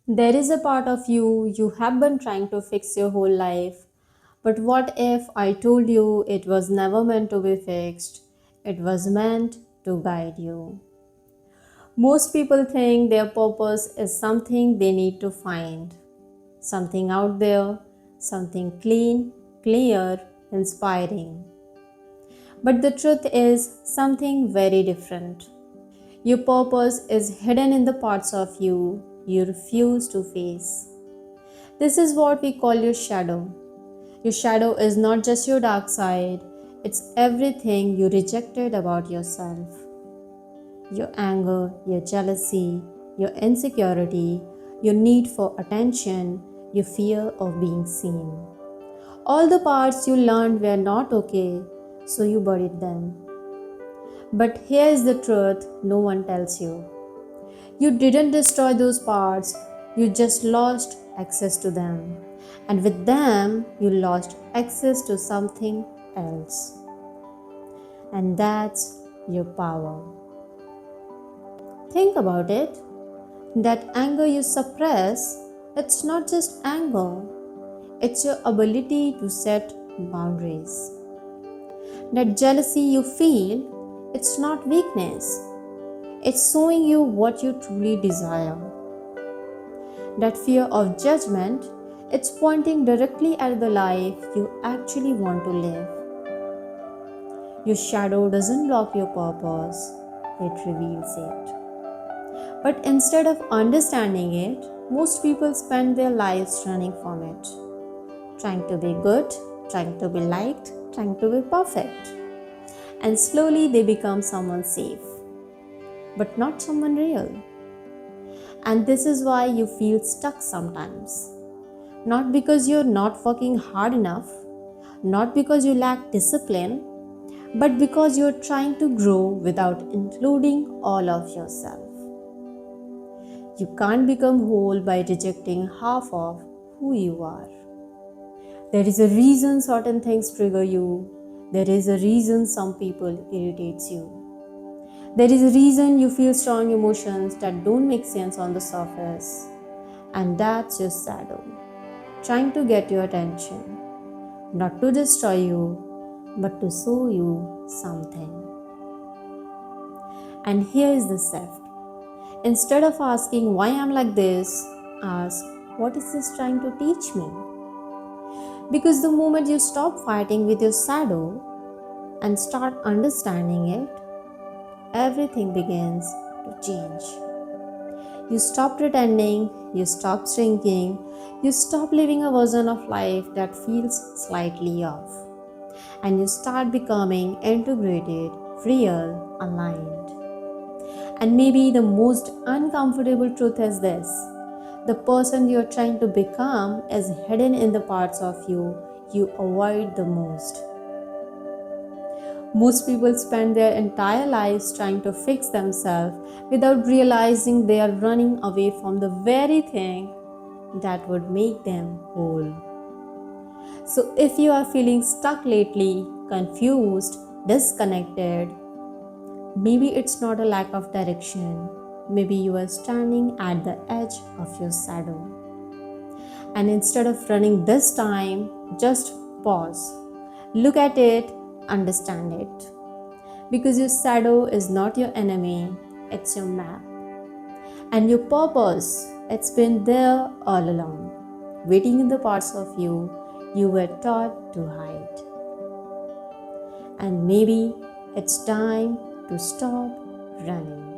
There is a part of you have been trying to fix your whole life. But what if I told you it was never meant to be fixed? It was meant to guide you. Most people think their purpose is something they need to find, something out there, something clean, clear, inspiring. But the truth is something very different. Your purpose is hidden in the parts of you refuse to face. This is what we call your shadow. Your shadow is not just your dark side, it's everything you rejected about yourself. Your anger, your jealousy, your insecurity, your need for attention, your fear of being seen. All the parts you learned were not okay, so you buried them. But here is the truth no one tells you. You didn't destroy those parts, you just lost access to them. And with them, you lost access to something else. And that's your power. Think about it. That anger you suppress, it's not just anger, it's your ability to set boundaries. That jealousy you feel, it's not weakness, it's showing you what you truly desire. That fear of judgment, it's pointing directly at the life you actually want to live. Your shadow doesn't block your purpose, it reveals it. But instead of understanding it, most people spend their lives running from it, trying to be good, trying to be liked, trying to be perfect. And slowly they become someone safe, but not someone real. And this is why you feel stuck sometimes. Not because you're not working hard enough, not because you lack discipline, but because you're trying to grow without including all of yourself. You can't become whole by rejecting half of who you are. There is a reason certain things trigger you. There is a reason some people irritates you. There is a reason you feel strong emotions that don't make sense on the surface. And that's your shadow, trying to get your attention, not to destroy you, but to show you something. And here is the shift. Instead of asking why I'm like this, ask what is this trying to teach me? Because the moment you stop fighting with your shadow and start understanding it, everything begins to change. You stop pretending, you stop shrinking, you stop living a version of life that feels slightly off, and you start becoming integrated, real, aligned. And maybe the most uncomfortable truth is this: the person you're trying to become is hidden in the parts of you avoid the most. Most people spend their entire lives trying to fix themselves without realizing they are running away from the very thing that would make them whole. So, if you are feeling stuck lately, confused, disconnected, maybe it's not a lack of direction. Maybe you are standing at the edge of your shadow. And instead of running this time, just pause. Look at it, understand it. Because your shadow is not your enemy, it's your map. And your purpose, it's been there all along, waiting in the parts of you were taught to hide. And maybe it's time to stop running.